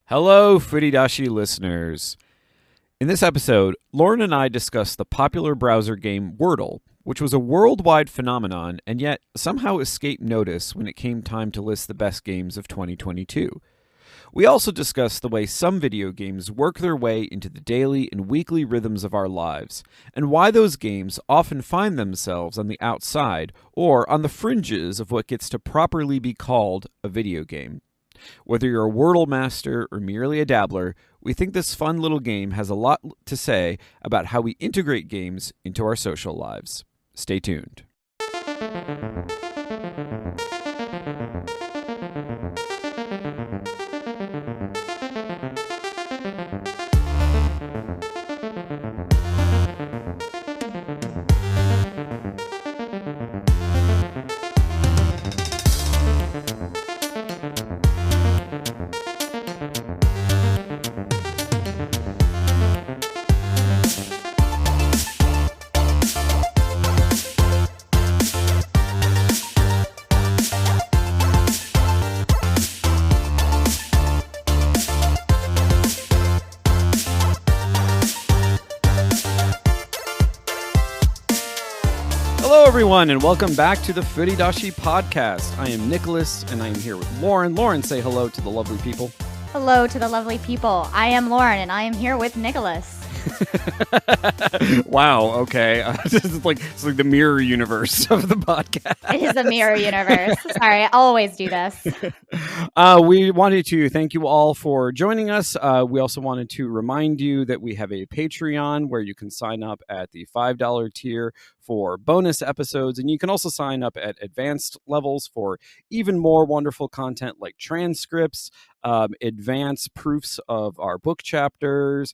Hello, Furidashi listeners. In this episode, Lauren and I discuss the popular browser game Wordle, which was a worldwide phenomenon and yet somehow escaped notice when it came time to list the best games of 2022. We also discuss the way some video games work their way into the daily and weekly rhythms of our lives, and why those games often find themselves on the outside or on the fringes of what gets to properly be called a video game. Whether you're a Wordle master or merely a dabbler, we think this fun little game has a lot to say about how we integrate games into our social lives. Stay tuned. Hello, everyone, and welcome back to the Furidashi podcast. I am Nicholas, and I am here with Lauren. Lauren, say hello to the lovely people. Hello to the lovely people. I am Lauren, and I am here with Nicholas. Wow, okay. It's like the mirror universe of the podcast. It is the mirror universe. Sorry, I always do this. We wanted to thank you all for joining us. We also wanted to remind you that we have a Patreon where you can sign up at the $5 tier for bonus episodes, and you can also sign up at advanced levels for even more wonderful content like transcripts, advanced proofs of our book chapters,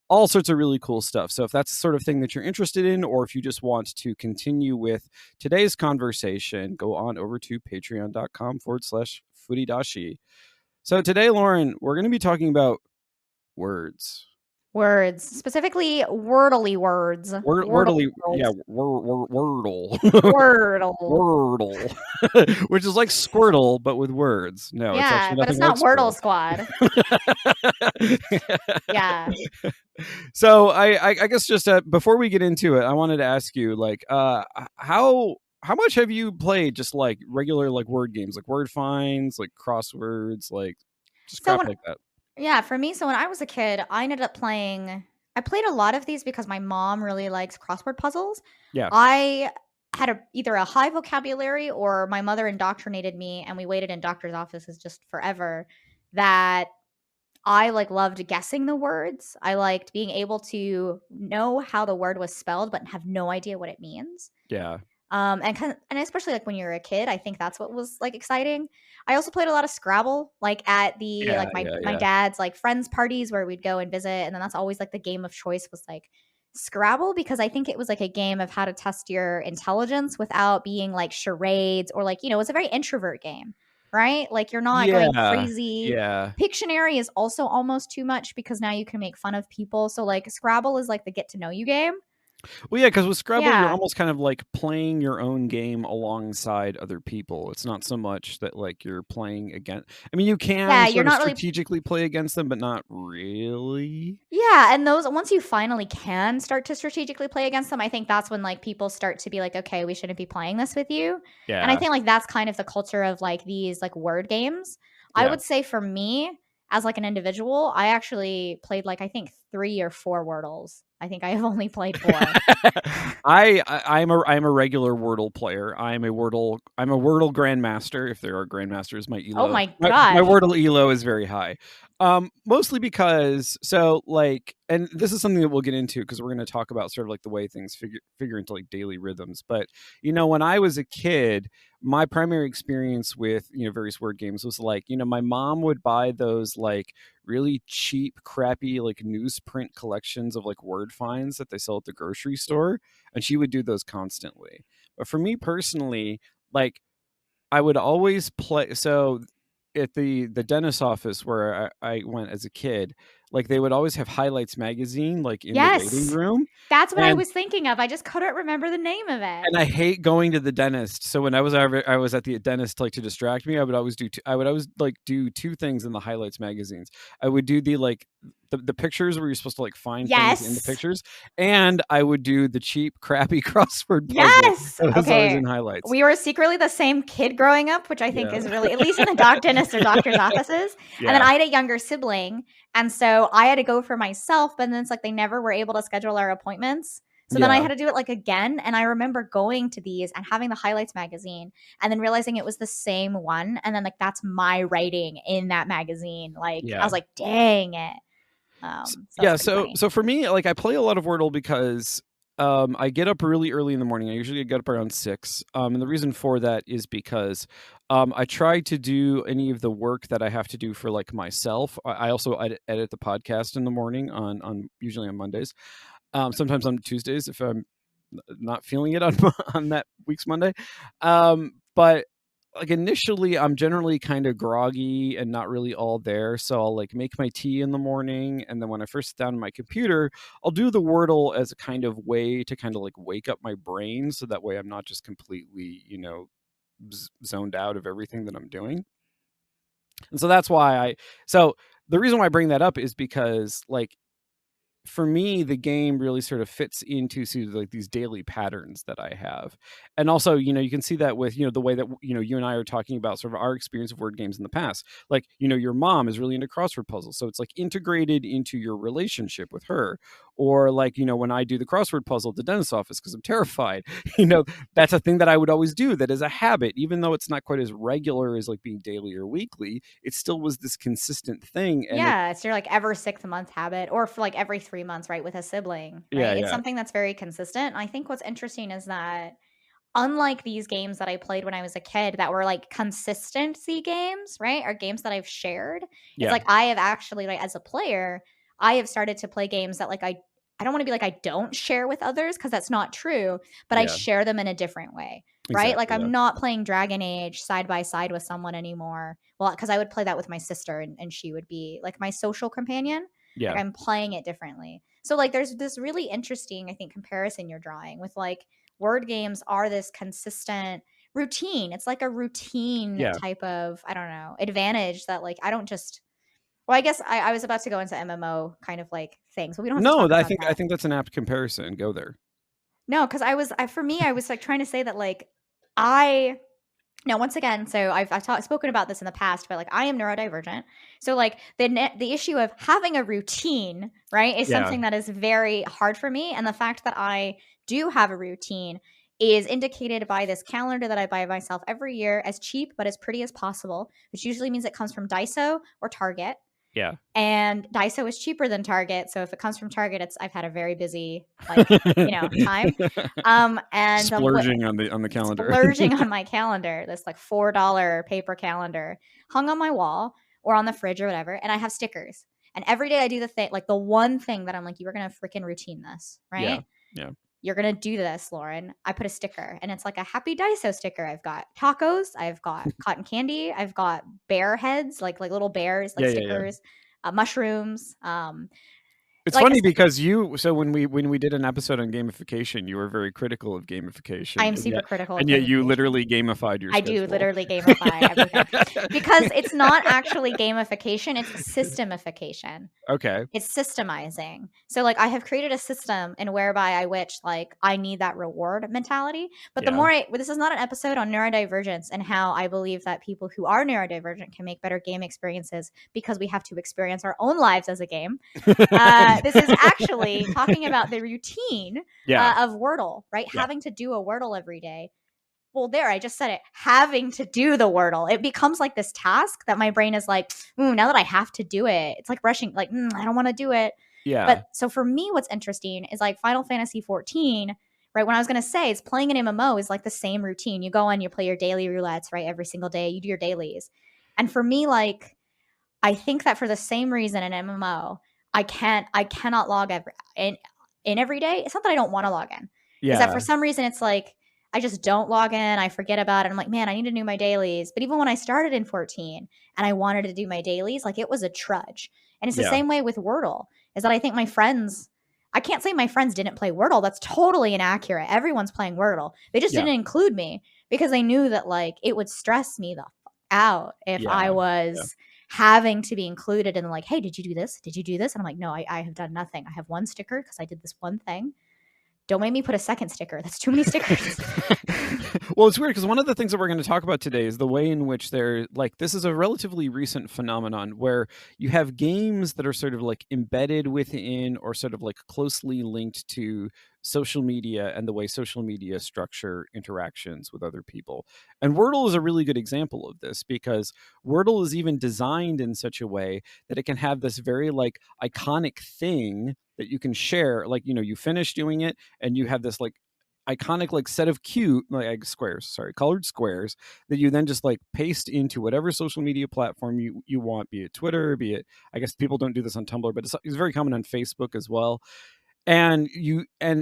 all sorts of really cool stuff. So if that's the sort of thing that you're interested in, or if you just want to continue with today's conversation, go on over to patreon.com/Furidashi. So today, Lauren, we're going to be talking about words. Words, specifically wordly words. Wordle. Wordle. Wordle. Which is like Squirtle, but with words. No, it's Yeah, actually but it's nothing not like Wordle Squirtle. Squad. Yeah. So I guess just before we get into it, I wanted to ask you, like, how much have you played just like regular like word games, like word finds, like crosswords, like just crap like that? Yeah, for me, so when I was a kid, I played a lot of these because my mom really likes crossword puzzles. Yeah. I had either a high vocabulary or my mother indoctrinated me, and we waited in doctor's offices just forever, that I loved guessing the words. I liked being able to know how the word was spelled, but have no idea what it means. Yeah. And especially when you're a kid, I think that's what was exciting. I also played a lot of Scrabble, at the my dad's friends parties where we'd go and visit, and then that's always the game of choice was Scrabble, because I think it was a game of how to test your intelligence without being charades or it's a very introvert game, right? You're not going crazy. Yeah. Pictionary is also almost too much because now you can make fun of people. So Scrabble is the get to know you game. Well, yeah, because with Scrabble, you're almost kind of playing your own game alongside other people. It's not so much that you're playing against. I mean, you can you're not strategically play against them, but not really. Yeah, and once you finally can start to strategically play against them, I think that's when people start to be okay, we shouldn't be playing this with you. Yeah. And I think that's kind of the culture of these word games. Yeah. I would say for me, as an individual, I actually played I think 3 or 4 Wordles. I think I have only played 4. I'm a regular Wordle player. I'm a Wordle grandmaster. If there are grandmasters, my elo. Oh my god, my WordleELO is very high. Mostly because and this is something that we'll get into because we're going to talk about sort of the way things figure into daily rhythms. But when I was a kid, my primary experience with various word games was my mom would buy those really cheap, crappy newsprint collections of word finds that they sell at the grocery store, and she would do those constantly. But for me personally, I would always play. So at the dentist office where I went as a kid, like they would always have Highlights magazine like in the waiting Yes. room. That's what I And was thinking of. I just couldn't remember the name of it. and I hate going to the dentist. So when I was at the dentist, like to distract me, I would always like do two things in the Highlights magazines. I would do the like the pictures where you're supposed to like find things in the Yes. pictures, and I would do the cheap, crappy crossword puzzle. Yes. That was always Okay. in Highlights. We were secretly the same kid growing up, which I think is really, at least in the dentist or doctor's offices. Yeah. And then I had a younger sibling. And so I had to go for myself, but then it's like they never were able to schedule our appointments. So then I Yeah. had to do it like again. And I remember going to these and having the Highlights magazine and then realizing it was the same one. And then like that's my writing in that magazine. Like I was like, dang it. So for me, like I play a lot of Wordle because I get up really early in the morning. I usually get up around 6. And the reason for that is because I try to do any of the work that I have to do for like myself. I also edit the podcast in the morning on usually on Mondays. Sometimes on Tuesdays if I'm not feeling it on on that week's Monday. But like initially I'm generally kind of groggy and not really all there. So I'll like make my tea in the morning. And then when I first sit down on my computer, I'll do the Wordle as a kind of way to kind of like wake up my brain. So that way I'm not just completely, zoned out of everything that I'm doing. And so that's why so the reason why I bring that up is because like, for me, the game really sort of fits into like these daily patterns that I have. And also, you can see that with, the way that, you and I are talking about sort of our experience of word games in the past. Like, your mom is really into crossword puzzles. So it's like integrated into your relationship with her. Or like, when I do the crossword puzzle at the dentist's office because I'm terrified, that's a thing that I would always do that is a habit, even though it's not quite as regular as like being daily or weekly, it still was this consistent thing. And it's your like every 6 month habit or for like every 3 months, right? With a sibling, right? It's something that's very consistent. And I think what's interesting is that unlike these games that I played when I was a kid that were like consistency games, right? Or games that I've shared. It's like I have actually, like, as a player, I have started to play games that like I don't want to be like I don't share with others because that's not true, but I share them in a different way, right? Like I'm not playing Dragon Age side by side with someone anymore. Well, because I would play that with my sister and she would be like my social companion. Yeah. Like I'm playing it differently. So like there's this really interesting, I think, comparison you're drawing with like word games are this consistent routine. It's like a routine type of, I don't know, advantage that like I don't just, well, I guess I was about to go into MMO kind of like things, but we don't have to talk about that. I think that's an apt comparison. Go there. No, because for me, I was like trying to say that like now once again, so I've spoken about this in the past, but like I am neurodivergent. So like the issue of having a routine, right, is something that is very hard for me. And the fact that I do have a routine is indicated by this calendar that I buy myself every year, as cheap but as pretty as possible, which usually means it comes from Daiso or Target. Yeah. And Daiso is cheaper than Target. So if it comes from Target, I've had a very busy like, time. And splurging on the calendar. Splurging on my calendar, this like $4 paper calendar hung on my wall or on the fridge or whatever. And I have stickers. And every day I do the thing, like the one thing that I'm like, you are going to freaking routine this, right? Yeah. You're going to do this, Lauren. I put a sticker and it's like a happy Daiso sticker. I've got tacos. I've got cotton candy. I've got bear heads, like little bears, like stickers, mushrooms. It's like funny because when we did an episode on gamification, you were very critical of gamification. I am super critical. And yet you literally gamified your schedule. I do literally gamify everything. Because it's not actually gamification, it's systemification. Okay. It's systemizing. So like I have created a system in whereby I need that reward mentality. But the more this is not an episode on neurodivergence and how I believe that people who are neurodivergent can make better game experiences because we have to experience our own lives as a game. This is actually talking about the routine of Wordle, right? Yeah. Having to do a Wordle every day. Well, there, I just said it. Having to do the Wordle. It becomes like this task that my brain is like, now that I have to do it, it's like rushing, like, I don't want to do it. Yeah. But so for me, what's interesting is like Final Fantasy 14, right? When I was going to say is playing an MMO is like the same routine. You go on, you play your daily roulettes, right? Every single day, you do your dailies. And for me, like, I think that for the same reason in MMO, I cannot log in every day. It's not that I don't want to log in. Yeah. Is that for some reason it's like I just don't log in. I forget about it. I'm like, man, I need to do my dailies. But even when I started in 14 and I wanted to do my dailies, like it was a trudge. And it's the same way with Wordle, is that I think my friends, I can't say my friends didn't play Wordle. That's totally inaccurate. Everyone's playing Wordle. They just didn't include me because they knew that like it would stress me the out if I was having to be included in like, hey, did you do this? Did you do this? And I'm like, no, I have done nothing. I have one sticker because I did this one thing. Don't make me put a second sticker. That's too many stickers. Well, it's weird because one of the things that we're going to talk about today is the way in which they're like, this is a relatively recent phenomenon where you have games that are sort of like embedded within or sort of like closely linked to social media and the way social media structure interactions with other people. And Wordle is a really good example of this because Wordle is even designed in such a way that it can have this very like iconic thing that you can share. Like, you know, you finish doing it and you have this like iconic like set of colored squares that you then just like paste into whatever social media platform you want, be it Twitter, be it, I guess people don't do this on Tumblr, but it's very common on Facebook as well. And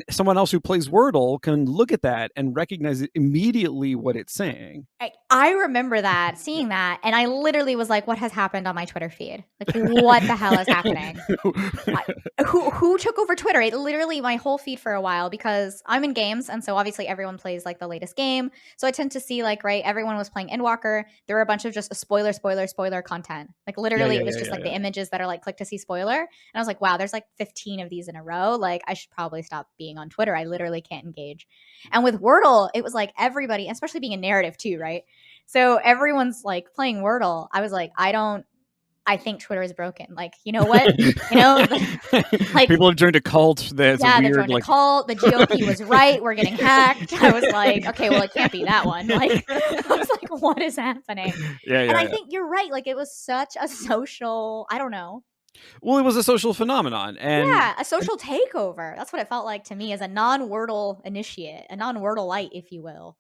someone else who plays Wordle can look at that and recognize it immediately what it's saying. I remember that, seeing that, and I literally was like, what has happened on my Twitter feed? Like, what the hell is happening? Who took over Twitter? It literally, my whole feed for a while, because I'm in games, and so obviously everyone plays like the latest game. So I tend to see like, right, everyone was playing Endwalker. There were a bunch of just spoiler content. Like literally it was just like the images that are like, click to see spoiler. And I was like, wow, there's like 15 of these in a row. Like I should probably stop being on Twitter. I literally can't engage. And with Wordle, it was like everybody, especially being a narrative too, right? So everyone's like playing Wordle. I was like, I think Twitter is broken. Like, you know what? You know, like people have joined a cult. That's they're weird. Joined a cult. The GOP was right. We're getting hacked. I was like, okay, well, it can't be that one. Like, I was like, what is happening? And I think you're right. Like, it was such a social, I don't know. Well, it was a social phenomenon. And a social takeover. That's what it felt like to me as a non-Wordle initiate, a non-Wordleite, if you will.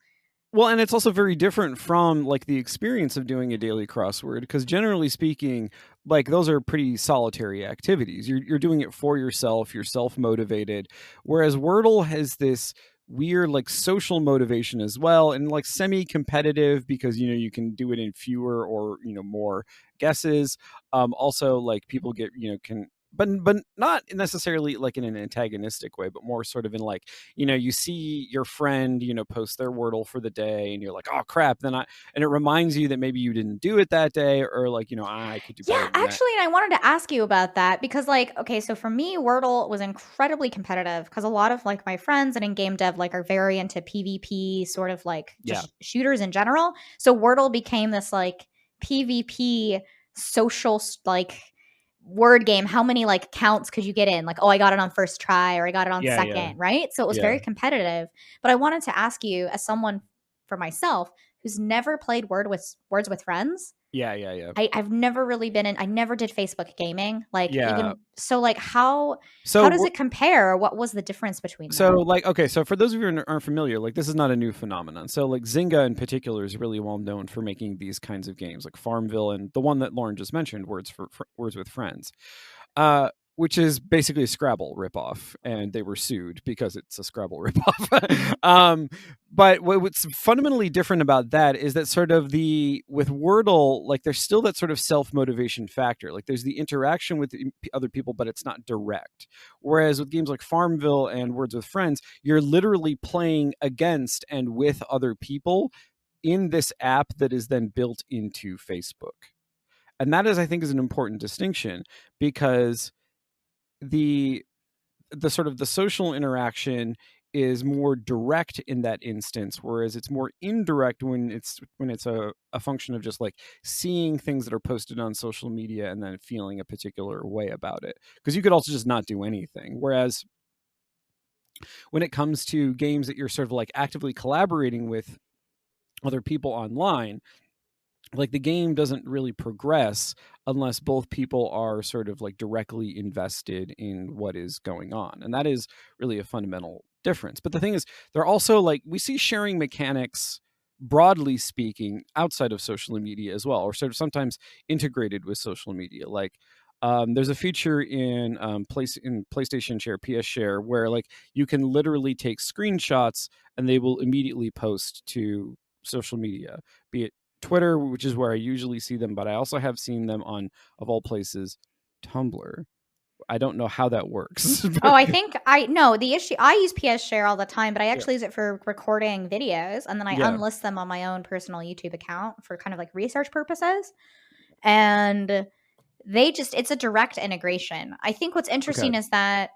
Well, and it's also very different from like the experience of doing a daily crossword, because generally speaking, like those are pretty solitary activities. You're doing it for yourself, you're self-motivated, whereas Wordle has this weird like social motivation as well, and like semi-competitive because you know you can do it in fewer or more guesses. Also, like people get can. But not necessarily like in an antagonistic way, but more sort of in like, you see your friend, post their Wordle for the day and you're like, oh crap. And it reminds you that maybe you didn't do it that day, or like, I could do better. Yeah, actually, and I wanted to ask you about that because like, okay, so for me, Wordle was incredibly competitive because a lot of like my friends and in game dev like are very into PvP sort of like just shooters in general. So Wordle became this like PvP social like word game. How many like counts could you get in? Like, oh, I got it on first try or I got it on second, right? So it was very competitive. But I wanted to ask you, as someone for myself who's never played Words with Friends. I've never really been in. I never did Facebook gaming. Like even so, like how does it compare? Or what was the difference between them? So like okay, so for those of you who aren't familiar, like this is not a new phenomenon. So like Zynga in particular is really well known for making these kinds of games, like Farmville and the one that Lauren just mentioned, Words with Friends. Which is basically a Scrabble ripoff, and they were sued because it's a Scrabble ripoff. But what's fundamentally different about that is that sort of with Wordle, like there's still that sort of self-motivation factor. Like there's the interaction with other people, but it's not direct. Whereas with games like Farmville and Words with Friends, you're literally playing against and with other people in this app that is then built into Facebook. And that is, I think, is an important distinction because the sort of the social interaction is more direct in that instance, whereas it's more indirect when it's a function of just like seeing things that are posted on social media and then feeling a particular way about it, because you could also just not do anything. Whereas when it comes to games that you're sort of like actively collaborating with other people online, like the game doesn't really progress unless both people are sort of like directly invested in what is going on. And that is really a fundamental difference. But the thing is, they're also like, we see sharing mechanics, broadly speaking, outside of social media as well, or sort of sometimes integrated with social media. Like There's a feature in PlayStation Share, PS Share, where like you can literally take screenshots and they will immediately post to social media, be it Twitter, which is where I usually see them, but I also have seen them on, of all places, Tumblr. I don't know how that works. Oh, I think the issue, I use PS Share all the time, but I actually use it for recording videos, and then I unlist them on my own personal YouTube account for kind of like research purposes. And it's a direct integration. I think what's interesting is that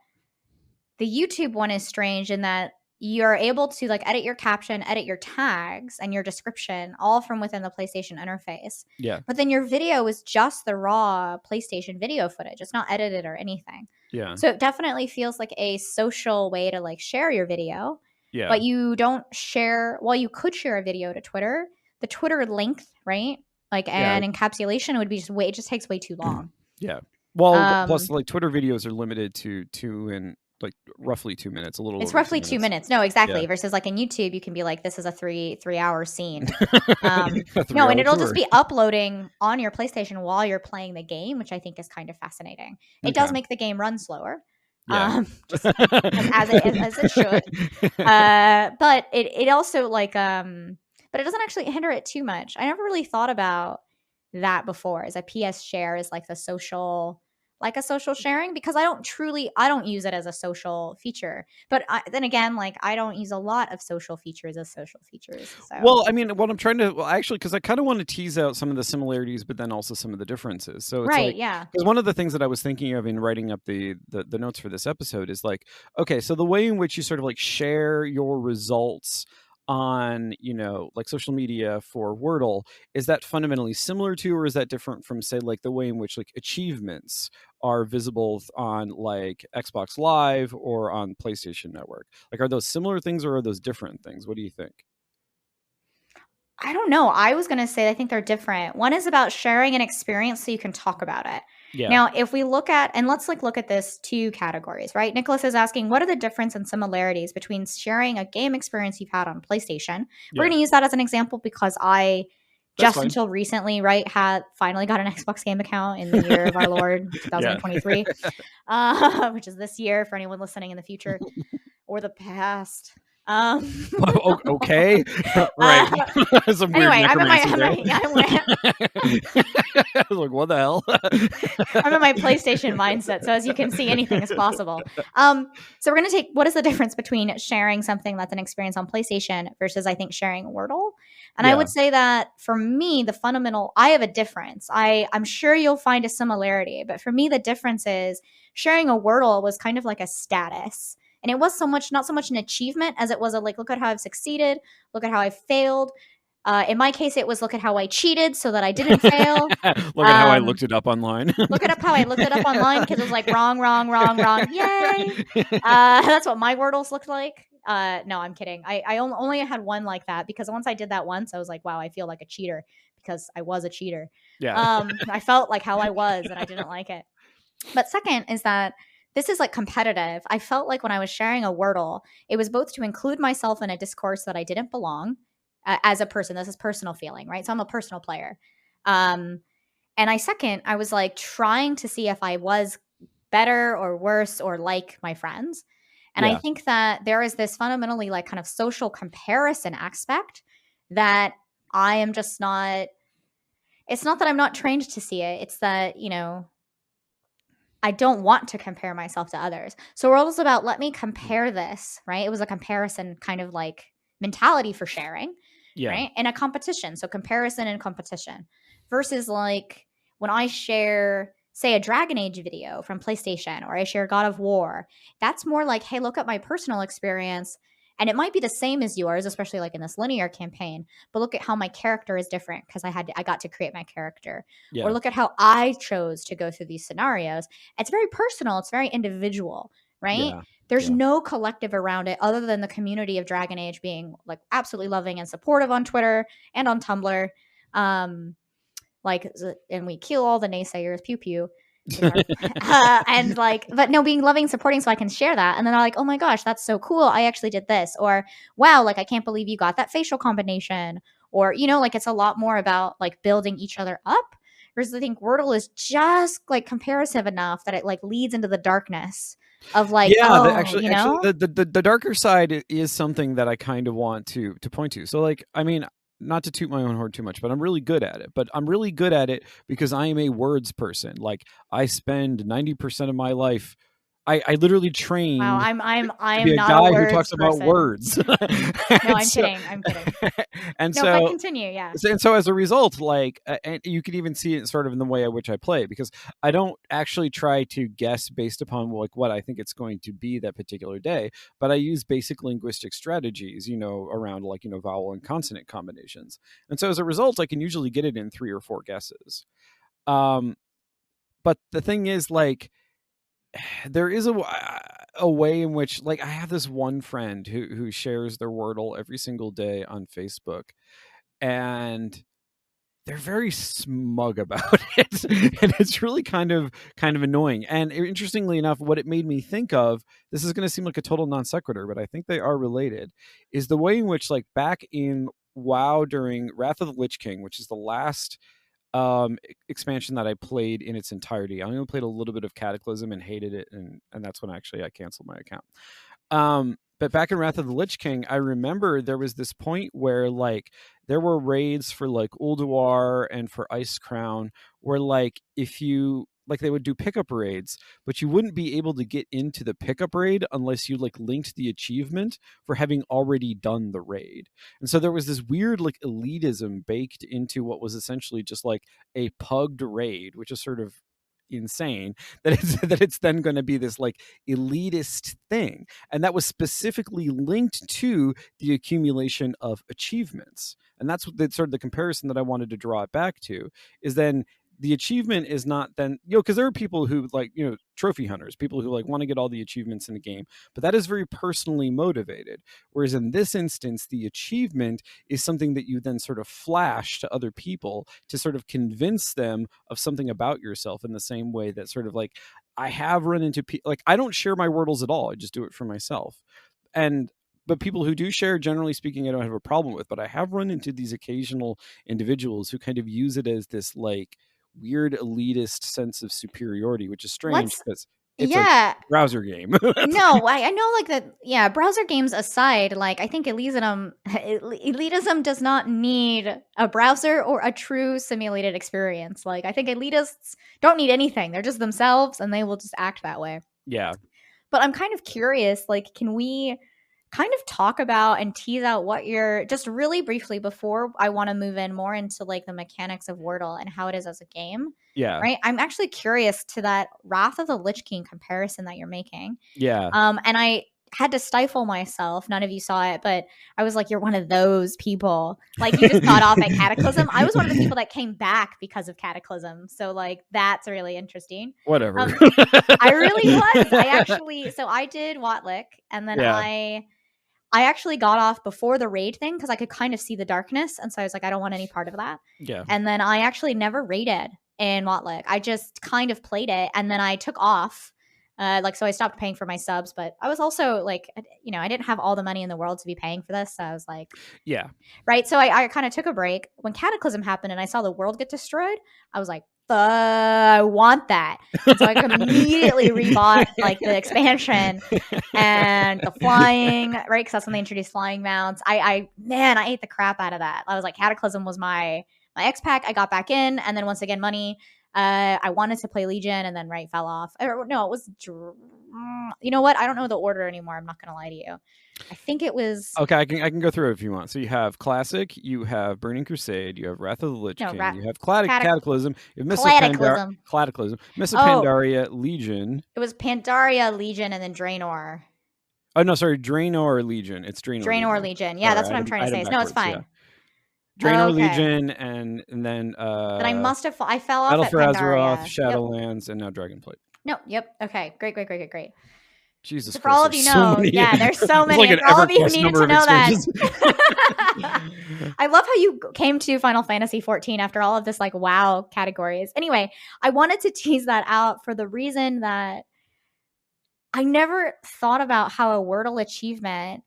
the YouTube one is strange in that you're able to like edit your caption, edit your tags, and your description all from within the PlayStation interface. Yeah. But then your video is just the raw PlayStation video footage. It's not edited or anything. Yeah. So it definitely feels like a social way to like share your video. Yeah. But you don't share, well, you could share a video to Twitter. The Twitter length, right? Like and encapsulation would be it just takes way too long. Yeah. Well, plus like Twitter videos are limited to 2 and like roughly 2 minutes, a little. It's roughly 2 minutes. No, exactly. Yeah. Versus like in YouTube, you can be like, this is a three-hour scene. No, and it'll just be uploading on your PlayStation while you're playing the game, which I think is kind of fascinating. It does make the game run slower. Just as it should. But it also like but it doesn't actually hinder it too much. I never really thought about that before as a PS Share is like a social sharing, because I don't use it as a social feature. But then again, like I don't use a lot of social features as social features. So. Well, I mean, what I'm trying to, actually, because I kind of want to tease out some of the similarities, but then also some of the differences. So it's because one of the things that I was thinking of in writing up the notes for this episode is like, okay, so the way in which you sort of like share your results on, like social media for Wordle, is that fundamentally similar to, or is that different from, say, like the way in which like achievements are visible on like Xbox Live or on PlayStation Network? Like, are those similar things or are those different things? What do you think? I don't know. I was going to say I think they're different. One is about sharing an experience so you can talk about it. Yeah. Now, if we look at this 2 categories, right? Nicholas is asking, what are the difference and similarities between sharing a game experience you've had on PlayStation? We're going to use that as an example because I until recently, right, had finally got an Xbox game account in the year of our Lord, 2023, which is this year for anyone listening in the future or the past. Okay. Right. Anyway, I'm like, what the hell? I'm in my PlayStation mindset. So as you can see, anything is possible. So we're going to take, what is the difference between sharing something that's an experience on PlayStation versus, I think, sharing Wordle? And I would say that for me, I have a difference. I'm sure you'll find a similarity, but for me, the difference is sharing a Wordle was kind of like a status. And it was not so much an achievement as it was like, look at how I've succeeded. Look at how I failed. In my case, it was look at how I cheated so that I didn't fail. Look at how I looked it up online. Look at how I looked it up online because it was like wrong. Yay. That's what my Wordles looked like. No, I'm kidding. I only had one like that because once I did that once, I was like, wow, I feel like a cheater because I was a cheater. Yeah. I felt like how I was and I didn't like it. But second is that this is like competitive. I felt like when I was sharing a Wordle, it was both to include myself in a discourse that I didn't belong as a person. This is personal feeling, right? So I'm a personal player. And I was like trying to see if I was better or worse or like my friends. And I think that there is this fundamentally like kind of social comparison aspect that I am just not, it's not that I'm not trained to see it. It's that, I don't want to compare myself to others. So Wordle's about, let me compare this, right? It was a comparison kind of like mentality for sharing, right? In a competition. So comparison and competition versus like when I share, say, a Dragon Age video from PlayStation or I share God of War, that's more like, hey, look at my personal experience. And it might be the same as yours, especially like in this linear campaign, but look at how my character is different because I got to create my character. Yeah. Or look at how I chose to go through these scenarios. It's very personal. It's very individual, right? Yeah. There's no collective around it other than the community of Dragon Age being like absolutely loving and supportive on Twitter and on Tumblr. And we kill all the naysayers, pew pew. And like, but no, being loving, supporting, so I can share that. And then I'm like, oh my gosh, that's so cool. I actually did this. Or wow, like I can't believe you got that facial combination. Or, like it's a lot more about like building each other up Whereas I think Wordle is just like comparative enough that it like leads into the darkness of like, actually, the darker side is something that I kind of want to point to. So like, I mean, not to toot my own horn too much, but I'm really good at it. But I'm really good at it because I am a words person. Like I spend 90% of my life. I literally trained to be a not guy a who words talks about person. words. No, I'm kidding. And no, so, but continue, yeah. And so as a result, like, and you can even see it sort of in the way in which I play, because I don't actually try to guess based upon like what I think it's going to be that particular day, but I use basic linguistic strategies, around like, vowel and consonant combinations. And so as a result, I can usually get it in 3 or 4 guesses. But the thing is, like, there is a way in which, like, I have this one friend who shares their Wordle every single day on Facebook, and they're very smug about it, and it's really kind of annoying. And interestingly enough, what it made me think of, this is going to seem like a total non sequitur, but I think they are related, is the way in which, like, back in WoW during Wrath of the Lich King, which is the last expansion that I played in its entirety. I only played a little bit of Cataclysm and hated it, and that's when actually I canceled my account. But back in Wrath of the Lich King, I remember there was this point where, like, there were raids for like Ulduar and for Ice Crown where, like, if you like, they would do pickup raids, but you wouldn't be able to get into the pickup raid unless you like linked the achievement for having already done the raid. And so there was this weird like elitism baked into what was essentially just like a pugged raid, which is sort of insane that it's then going to be this like elitist thing, and that was specifically linked to the accumulation of achievements. And that's what the sort of the comparison that I wanted to draw it back to, is then the achievement is not then, because there are people who like, trophy hunters, people who like want to get all the achievements in the game, but that is very personally motivated. Whereas in this instance, the achievement is something that you then sort of flash to other people to sort of convince them of something about yourself, in the same way that sort of like I have run into like, I don't share my Wordles at all. I just do it for myself. But people who do share, generally speaking, I don't have a problem with, but I have run into these occasional individuals who kind of use it as this like weird elitist sense of superiority, which is strange because it's a browser game. No, I know, like, that. Yeah, browser games aside, like, I think elitism does not need a browser or a true simulated experience. Like, I think elitists don't need anything. They're just themselves, and they will just act that way. Yeah. But I'm kind of curious, like, can we kind of talk about and tease out what you're, just really briefly before I want to move in more into like the mechanics of Wordle and how it is as a game. Yeah. Right. I'm actually curious to that Wrath of the Lich King comparison that you're making. Yeah. And I had to stifle myself. None of you saw it, but I was like, you're one of those people. Like, you just got off at Cataclysm. I was one of the people that came back because of Cataclysm. So like, that's really interesting. Whatever. I really was. So I did Watlick, and then I actually got off before the raid thing because I could kind of see the darkness. And so I was like, I don't want any part of that. Yeah. And then I actually never raided in Watlick. I just kind of played it. And then I took off. So I stopped paying for my subs. But I was also like, I didn't have all the money in the world to be paying for this. So I was like, yeah. Right. So I kind of took a break. When Cataclysm happened and I saw the world get destroyed, I was like, I want that. And so I immediately rebought like the expansion and the flying, right? Because that's when they introduced flying mounts. I ate the crap out of that. I was like, Cataclysm was my X pack. I got back in, and then once again, money. I wanted to play Legion, and then fell off. No, it was. You know what? I don't know the order anymore. I'm not gonna lie to you. I think it was. Okay, I can go through it if you want. So you have Classic, you have Burning Crusade, you have Wrath of the Lich King, you have Cataclysm, you have Mists of Pandaria, Legion. It was Pandaria, Legion, and then Draenor. Oh no, sorry, Draenor Legion. It's Draenor Legion. Yeah, that's what I'm trying to say. No, it's fine. Yeah. Draenor Legion, and then then I fell off Battle at for Pandaria. Azeroth, Shadowlands, and now Dragonflight. No, yep. Okay, great. Jesus so for all of you know, there's so many. Like for all of you who needed to know that. I love how you came to Final Fantasy 14 after all of this like WoW categories. Anyway, I wanted to tease that out for the reason that I never thought about how a Wordle achievement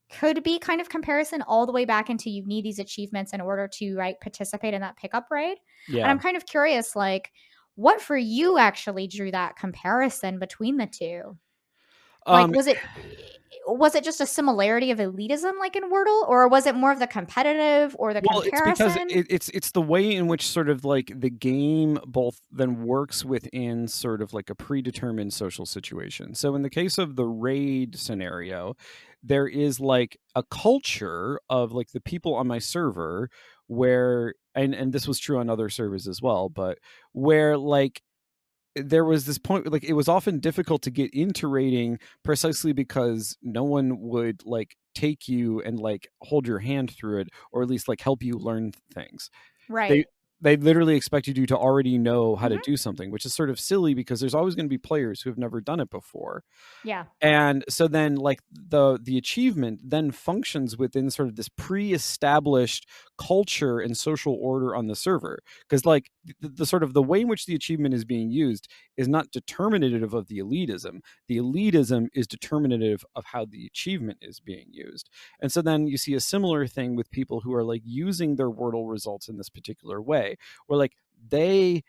could be kind of comparison all the way back into you need these achievements in order to participate in that pickup raid. And Yeah. I'm kind of curious, like, what for you actually drew that comparison between the two? Like, Um, was it just a similarity of elitism like in Wordle, or was it more of the competitive or the Well, it's because comparison? it's the way in which sort of like the game both then works within sort of like a predetermined social situation. So in the case of the raid scenario, there is like a culture of like the people on my server where and this was true on other servers as well, but where like there was this point like it was often difficult to get into raiding precisely because no one would like take you and like hold your hand through it or at least like help you learn things. they Right. they literally expected you to already know how to Mhm. do something, which is sort of silly because there's always going to be players who have never done it before. Yeah. And so then like the achievement then functions within sort of this pre-established culture and social order on the server, because like the sort of the way in which the achievement is being used is not determinative of the elitism is determinative of how the achievement is being used. And so then you see a similar thing with people who are like using their Wordle results in this particular way, where like they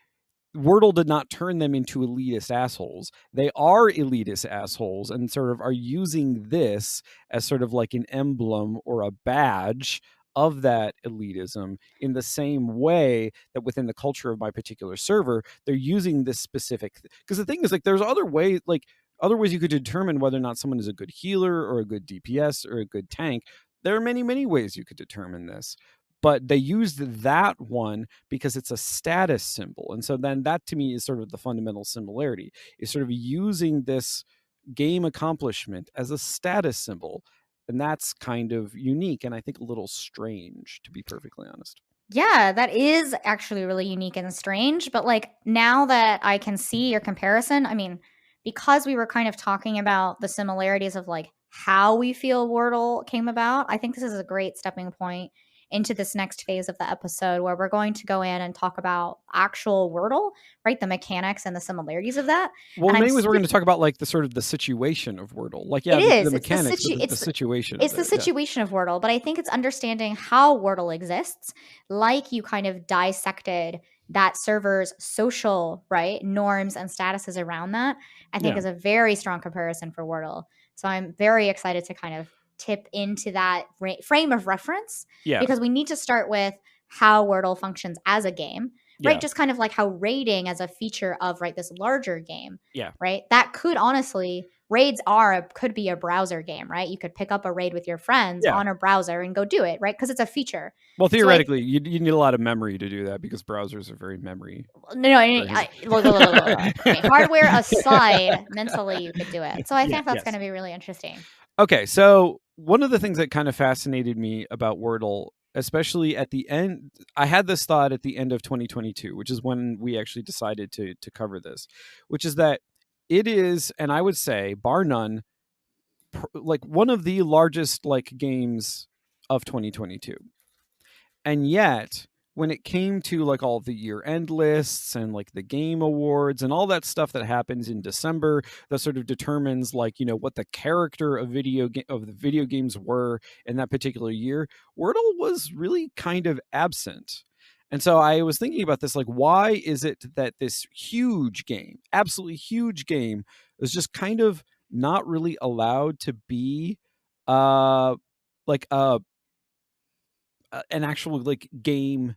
Wordle did not turn them into elitist assholes. They are elitist assholes and sort of are using this as sort of like an emblem or a badge of that elitism in the same way that within the culture of my particular server, they're using this specific because the thing is like there's other ways you could determine whether or not someone is a good healer or a good DPS or a good tank. There are many ways you could determine this, but they used that one because it's a status symbol. And so then that to me is sort of the fundamental similarity, is sort of using this game accomplishment as a status symbol. And that's kind of unique and I think a little strange, to be perfectly honest. Yeah, that is actually really unique and strange. But like now that I can see your comparison, I mean, because we were kind of talking about the similarities of like how we feel Wordle came about, I think this is a great stepping point into this next phase of the episode where we're going to go in and talk about actual Wordle, right? The mechanics and the similarities of that. Well, And in I'm many ways, we're going to talk about like the sort of the situation of Wordle. Like, it yeah, the is. mechanics, but the situation It's of the it. Yeah. situation of Wordle, but I think it's understanding how Wordle exists, like you kind of dissected that server's social, right, norms and statuses around that, I think Yeah. is a very strong comparison for Wordle. So I'm very excited to kind of tip into that frame of reference Yeah. because we need to start with how Wordle functions as a game, right? Yeah. Just kind of like how raiding as a feature of, right, this larger game, Yeah. right? That could honestly could be a browser game, right? You could pick up a raid with your friends Yeah. on a browser and go do it, right? Because it's a feature. Well, So theoretically, you need a lot of memory to do that because browsers are very memory. look. Okay, hardware aside, mentally you could do it. So I think that's going to be really interesting. Okay, so one of the things that kind of fascinated me about Wordle, especially at the end, I had this thought at the end of 2022, which is when we actually decided to cover this, which is that it is, and I would say, bar none, like one of the largest like games of 2022. And yet, when it came to like all the year end lists and like the game awards and all that stuff that happens in December that sort of determines like, you know, what the character of of the video games were in that particular year, Wordle was really kind of absent. And so I was thinking about this, like, why is it that this huge game, absolutely huge game, is just kind of not really allowed to be like an actual like game?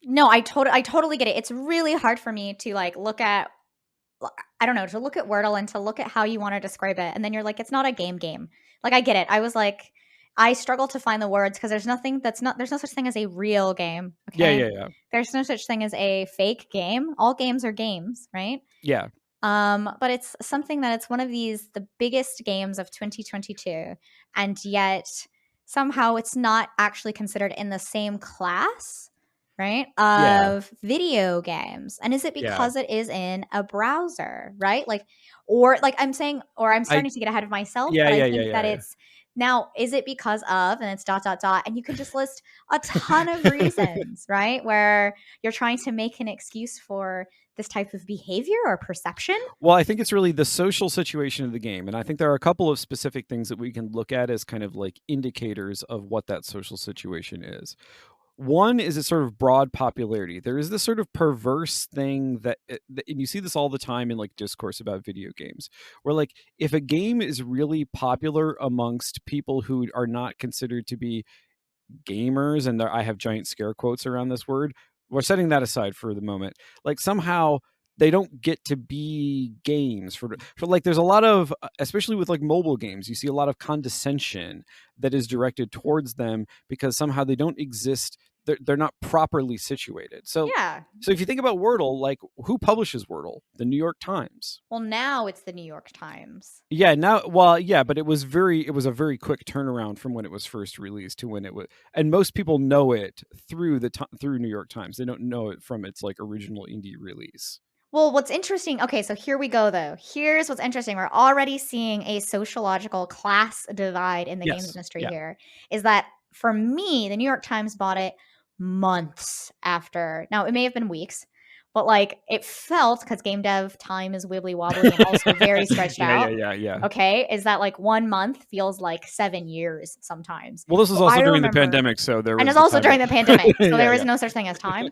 No, I totally get it. It's really hard for me to like look at I don't know, to look at Wordle and to look at how you want to describe it. And then you're like, it's not a game. Like, I get it. I was like, I struggle to find the words because there's no such thing as a real game. Okay. Yeah. There's no such thing as a fake game. All games are games, right? Yeah. But it's something that it's one of the biggest games of 2022. And yet somehow it's not actually considered in the same class, right, Yeah. of video games. And is it Yeah. because it is in a browser, right? Like, or like I'm saying, or I'm I starting to get ahead of myself, yeah, but I yeah, think that yeah. it's now, is it because of, and it's dot, dot, dot, and you can just list a ton of reasons, right? Where you're trying to make an excuse for this type of behavior or perception? Well, I think it's really the social situation of the game. And I think there are a couple of specific things that we can look at as kind of like indicators of what that social situation is. One is its sort of broad popularity. There is this sort of perverse thing and you see this all the time in like discourse about video games, where like if a game is really popular amongst people who are not considered to be gamers, and I have giant scare quotes around this word, we're setting that aside for the moment, like somehow they don't get to be games for like there's a lot of, especially with like mobile games, you see a lot of condescension that is directed towards them because somehow they don't exist, they're not properly situated. So if you think about Wordle, like who publishes Wordle? The New York Times. Well, now it's the New York Times. Yeah, but it was a very quick turnaround from when it was first released to when it was, and most people know it through through New York Times. They don't know it from its like original indie release. Well, what's interesting, okay, so here we go, though. Here's what's interesting. We're already seeing a sociological class divide in the games industry here, is that for me, the New York Times bought it months after. Now, it may have been weeks, but like it felt, because game dev time is wibbly wobbly and also very stretched out. Yeah. Okay, is that like 1 month feels like 7 years sometimes. Well, this was also during the pandemic, so there was. And it's also during the pandemic, so there was no such thing as time.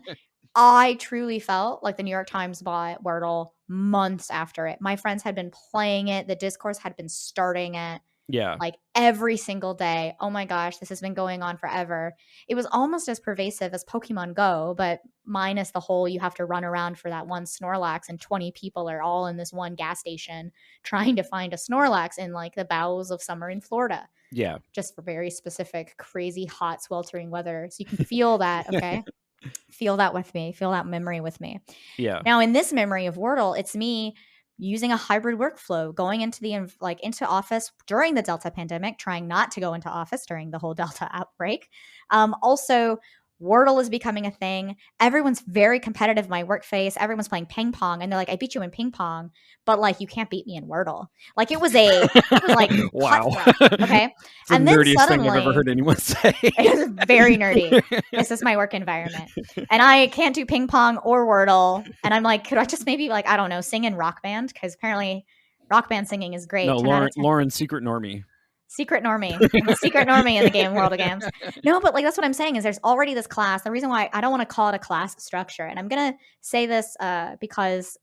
I truly felt like the New York Times bought Wordle months after it. My friends had been playing it. The discourse had been starting it. Yeah. Like every single day. Oh my gosh, this has been going on forever. It was almost as pervasive as Pokemon Go, but minus the whole you have to run around for that one Snorlax and 20 people are all in this one gas station trying to find a Snorlax in like the bowels of summer in Florida. Yeah. Just for very specific, crazy, hot, sweltering weather. So you can feel that, okay? Feel that with me. Feel that memory with me. Yeah. Now, in this memory of Wordle, it's me using a hybrid workflow, going into into office during the Delta pandemic, trying not to go into office during the whole Delta outbreak. Also, Wordle is becoming a thing. Everyone's very competitive in my workplace. Everyone's playing ping pong, and they're like, "I beat you in ping pong, but like you can't beat me in Wordle." Like it was like wow, okay. It's and the then nerdiest suddenly, thing I've ever heard anyone say. It's very nerdy. This is my work environment, and I can't do ping pong or Wordle. And I'm like, could I just maybe like I don't know, sing in Rock Band, because apparently Rock Band singing is great. No, Lauren's secret normie. Secret normie. I'm a secret normie in the game world of games. No, but like that's what I'm saying is there's already this class. The reason why I don't want to call it a class structure, and I'm gonna say this because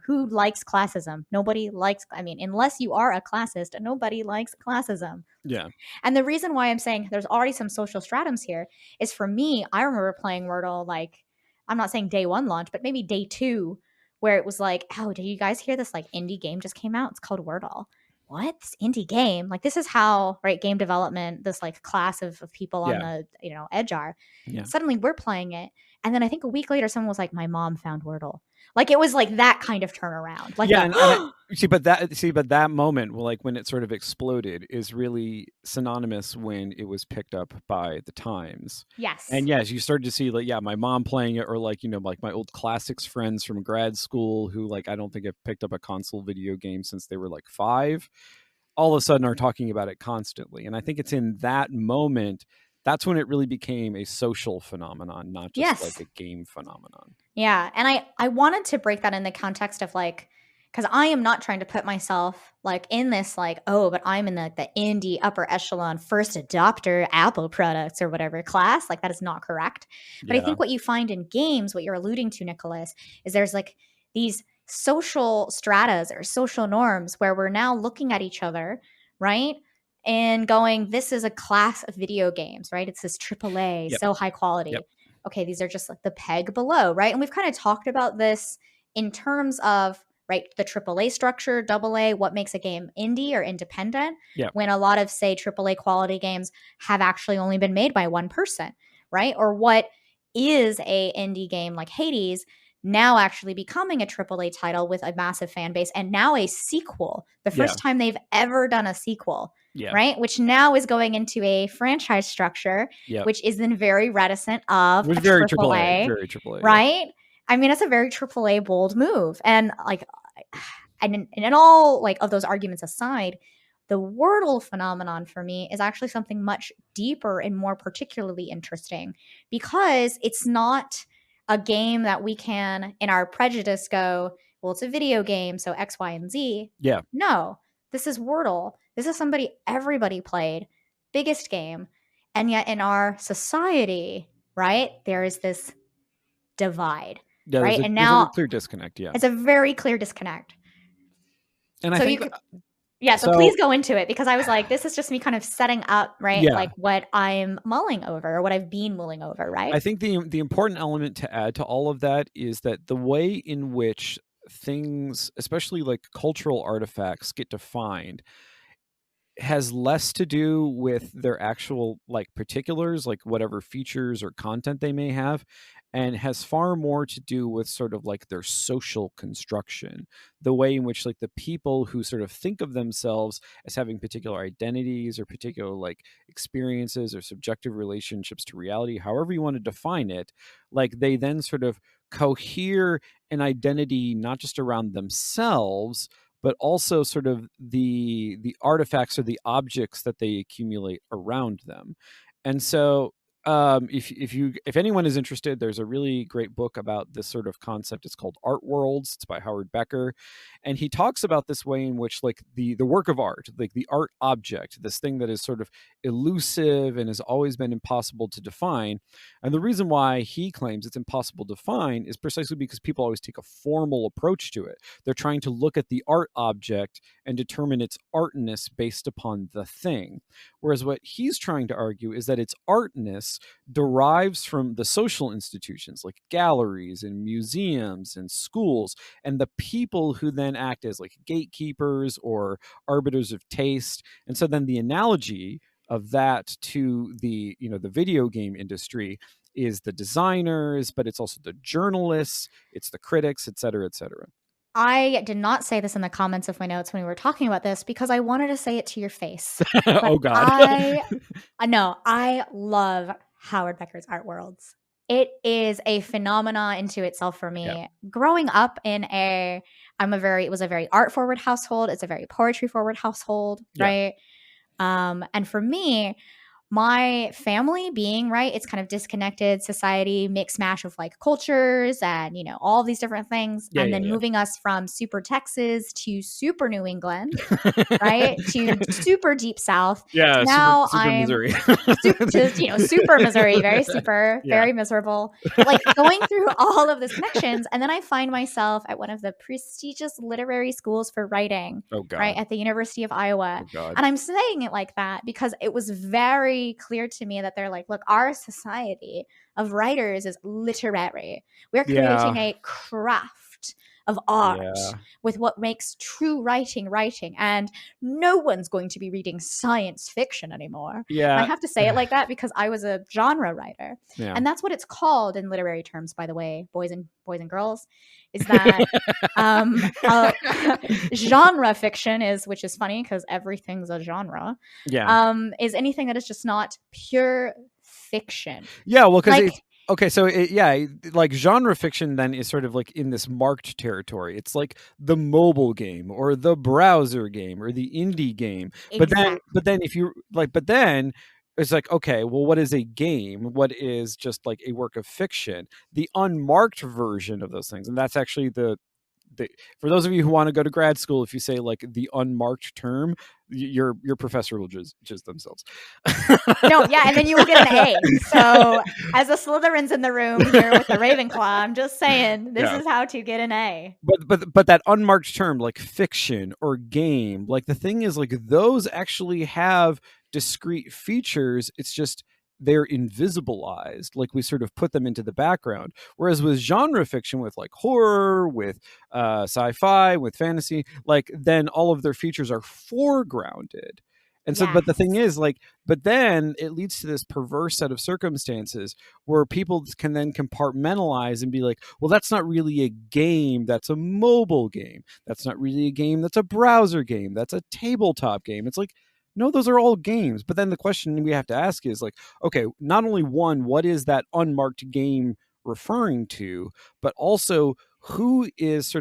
who likes classism? Nobody likes. I mean, unless you are a classist, nobody likes classism. Yeah. And the reason why I'm saying there's already some social stratums here is for me. I remember playing Wordle like I'm not saying day one launch, but maybe day two, where it was like, oh, did you guys hear this like indie game just came out? It's called Wordle. What? This indie game? Like this is how game development, this like class of people on the edge are. Yeah. Suddenly we're playing it, and then I think a week later someone was like, my mom found Wordle. Like it was like that kind of turnaround. Like but that moment, like when it sort of exploded, is really synonymous when it was picked up by the Times. Yes. And yes, you started to see like my mom playing it, or like like my old classics friends from grad school who like I don't think have picked up a console video game since they were like 5. All of a sudden are talking about it constantly. And I think it's in that moment that's when it really became a social phenomenon, not just like a game phenomenon. Yeah. And I wanted to break that in the context of like, because I am not trying to put myself like in this like, oh, but I'm in the indie upper echelon first adopter Apple products or whatever class. Like that is not correct. But I think what you find in games, what you're alluding to, Nicholas, is there's like these social stratas or social norms where we're now looking at each other, right? And going, this is a class of video games, right? It's this AAA, so high quality. Yep. Okay, these are just like the peg below, right? And we've kind of talked about this in terms of, right, the AAA structure, AA, what makes a game indie or independent, when a lot of, say, AAA quality games have actually only been made by one person, right? Or what is a indie game like Hades now actually becoming a AAA title with a massive fan base and now a sequel, the first time they've ever done a sequel. Right, which now is going into a franchise structure, which is then very reticent of a very AAA, right? I mean, it's a very AAA bold move, and like, and in all like of those arguments aside, the Wordle phenomenon for me is actually something much deeper and more particularly interesting because it's not a game that we can, in our prejudice, go, well, it's a video game, so X, Y, and Z. Yeah. No, this is Wordle. This is somebody everybody played, biggest game. And yet in our society, right, there is this divide, Yeah, right? there's And a now clear disconnect, yeah. it's a very clear disconnect. And so I think... so please go into it, because I was like, this is just me kind of setting up, right? Yeah. Like what I'm mulling over, or what I've been mulling over, right? I think the important element to add to all of that is that the way in which things, especially like cultural artifacts, get defined has less to do with their actual like particulars, like whatever features or content they may have, and has far more to do with sort of like their social construction, the way in which like the people who sort of think of themselves as having particular identities or particular like experiences or subjective relationships to reality, however you want to define it, like they then sort of cohere an identity not just around themselves, but also sort of the artifacts or the objects that they accumulate around them. And so if anyone is interested, there's a really great book about this sort of concept. It's called Art Worlds. It's by Howard Becker, and he talks about this way in which like the work of art, like the art object, this thing that is sort of elusive and has always been impossible to define. And the reason why he claims it's impossible to define is precisely because people always take a formal approach to it. They're trying to look at the art object and determine its artness based upon the thing. Whereas what he's trying to argue is that its artness derives from the social institutions like galleries and museums and schools, and the people who then act as like gatekeepers or arbiters of taste. And so then the analogy of that to the video game industry is the designers, but it's also the journalists, it's the critics, et cetera, et cetera. I did not say this in the comments of my notes when we were talking about this, because I wanted to say it to your face. Oh God. I love Howard Becker's Art Worlds. It is a phenomena into itself for me. Yeah. Growing up in it was a very art forward household. It's a very poetry forward household, right? And for me, my family being, right, it's kind of disconnected society, mix mash of like cultures and, all these different things. And then moving us from super Texas to super New England, right, to super deep South. Yeah. Now super I'm Missouri. Super Missouri, very super, very miserable, like going through all of these connections. And then I find myself at one of the prestigious literary schools for writing, right, at the University of Iowa. And I'm saying it like that because it was very clear to me that they're like, look, our society of writers is literary. We're creating a craft of art with what makes true writing. And no one's going to be reading science fiction anymore. And I have to say it like that because I was a genre writer. And that's what it's called in literary terms, by the way, boys and girls, is that genre fiction is, which is funny because everything's a genre, is anything that is just not pure fiction. Yeah, well, because okay, so like genre fiction then is sort of like in this marked territory. It's like the mobile game or the browser game or the indie game. Exactly. But then if you like, but then it's like, okay, well, what is a game? What is just like a work of fiction? The unmarked version of those things, and that's actually the for those of you who want to go to grad school, if you say like the unmarked term, your professor will jizz themselves. No, yeah, and then you will get an A. So as a Slytherin's in the room here with the Ravenclaw, I'm just saying this is how to get an A. But that unmarked term, like fiction or game, like the thing is like those actually have discrete features. It's just they're invisibilized, like we sort of put them into the background. Whereas with genre fiction, with like horror, with sci-fi, with fantasy, like then all of their features are foregrounded. And so, but the thing is, like, but then it leads to this perverse set of circumstances where people can then compartmentalize and be like, well, that's not really a game. That's a mobile game. That's not really a game. That's a browser game. That's a tabletop game. It's like, no, those are all games. But then the question we have to ask is like, okay, not only one, what is that unmarked game referring to, but also who is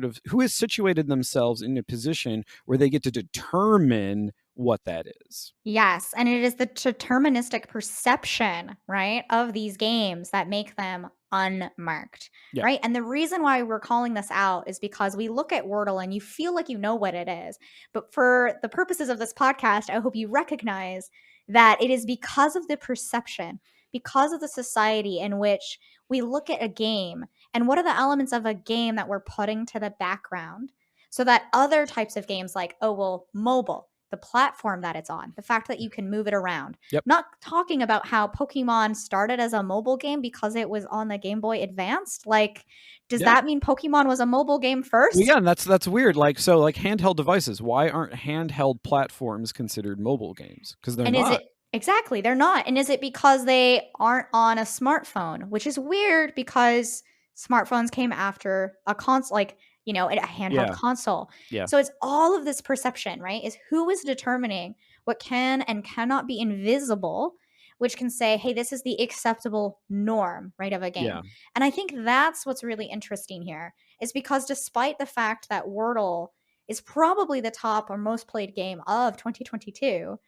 situated themselves in a position where they get to determine what that is. Yes. And it is the deterministic perception, right, of these games that make them unmarked, right? And the reason why we're calling this out is because we look at Wordle and you feel like you know what it is. But for the purposes of this podcast, I hope you recognize that it is because of the perception, because of the society in which we look at a game and what are the elements of a game that we're putting to the background so that other types of games like, oh, well, mobile, the platform that it's on, the fact that you can move it around. Not talking about how Pokemon started as a mobile game because it was on the Game Boy Advanced. Like, does that mean Pokemon was a mobile game first? Well, yeah, and that's weird. Like, so like handheld devices, why aren't handheld platforms considered mobile games? Because they're not. Exactly, they're not. And is it because they aren't on a smartphone, which is weird because smartphones came after a console, like, a handheld console. So it's all of this perception, right? Is who is determining what can and cannot be invisible, which can say, hey, this is the acceptable norm, right, of a game. And I think that's what's really interesting here is because despite the fact that Wordle is probably the top or most played game of 2022,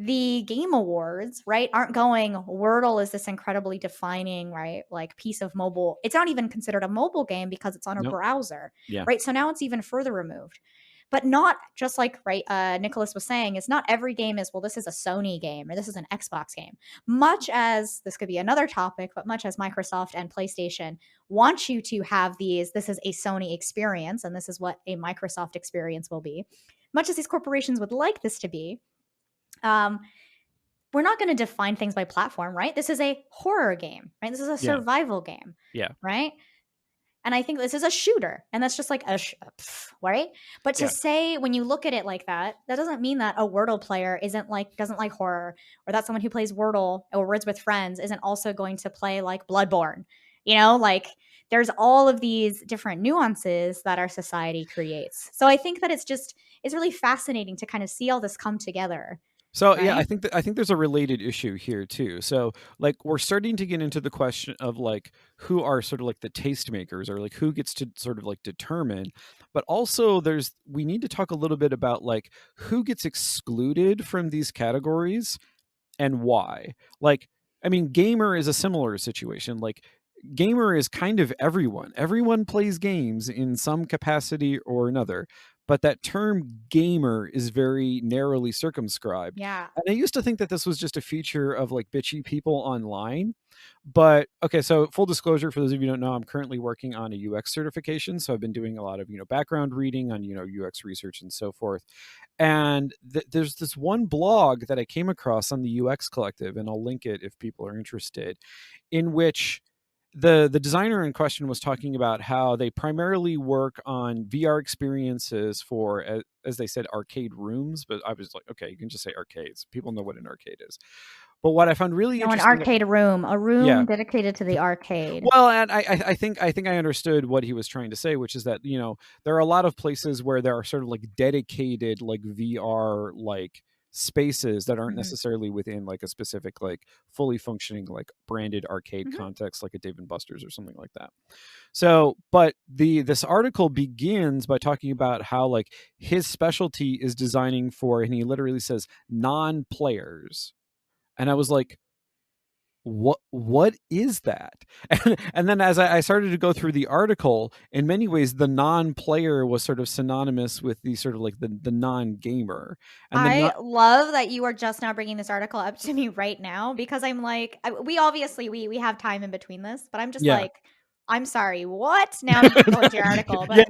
the Game Awards, right, aren't going, Wordle is this incredibly defining, right, like piece of mobile. It's not even considered a mobile game because it's on a browser, right? So now it's even further removed. But not just like, right, Nicholas was saying, is not every game is, well, this is a Sony game or this is an Xbox game. Much as, this could be another topic, but much as Microsoft and PlayStation want you to have these, this is a Sony experience and this is what a Microsoft experience will be. Much as these corporations would like this to be, we're not going to define things by platform, right? This is a horror game, right? This is a survival game, right? And I think this is a shooter, and that's just like right? But to say, when you look at it like that, that doesn't mean that a Wordle player doesn't like horror, or that someone who plays Wordle or Words with Friends isn't also going to play like Bloodborne. Like there's all of these different nuances that our society creates. So I think that it's really fascinating to kind of see all this come together. So right? I think there's a related issue here too. So like we're starting to get into the question of like who are sort of like the tastemakers, or like who gets to sort of like determine, but also we need to talk a little bit about like who gets excluded from these categories and why. Like, I mean, gamer is a similar situation. Like, gamer is kind of everyone. Everyone plays games in some capacity or another. But that term gamer is very narrowly circumscribed. Yeah. And I used to think that this was just a feature of like bitchy people online. But okay, so full disclosure, for those of you who don't know, I'm currently working on a UX certification. So I've been doing a lot of, background reading on, UX research and so forth. And there's this one blog that I came across on the UX Collective, and I'll link it if people are interested, in which the designer in question was talking about how they primarily work on VR experiences for, as they said, arcade rooms. But I was like, okay, you can just say arcades. People know what an arcade is. But what I found really interesting, an arcade room, a room dedicated to the arcade. Well, and I think I understood what he was trying to say, which is that there are a lot of places where there are sort of like dedicated like VR like spaces that aren't necessarily within like a specific like fully functioning like branded arcade context, like a Dave and Buster's or something like that. So, but this article begins by talking about how like his specialty is designing for, and he literally says, non-players. And I was like, what is that? And then as I started to go through the article, in many ways the non-player was sort of synonymous with the sort of like the non-gamer. And I love that you are just now bringing this article up to me right now, because I'm like, we obviously we have time in between this, but I'm just like, I'm sorry, what? Now you can go into your article, but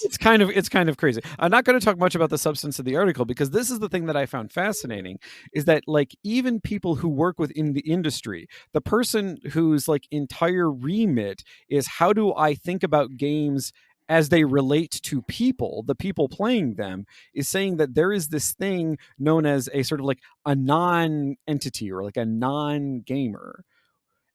it's kind of crazy. I'm not going to talk much about the substance of the article, because this is the thing that I found fascinating, is that like even people who work within the industry, the person whose like entire remit is how do I think about games as they relate to people, the people playing them, is saying that there is this thing known as a sort of like a non-entity, or like a non-gamer.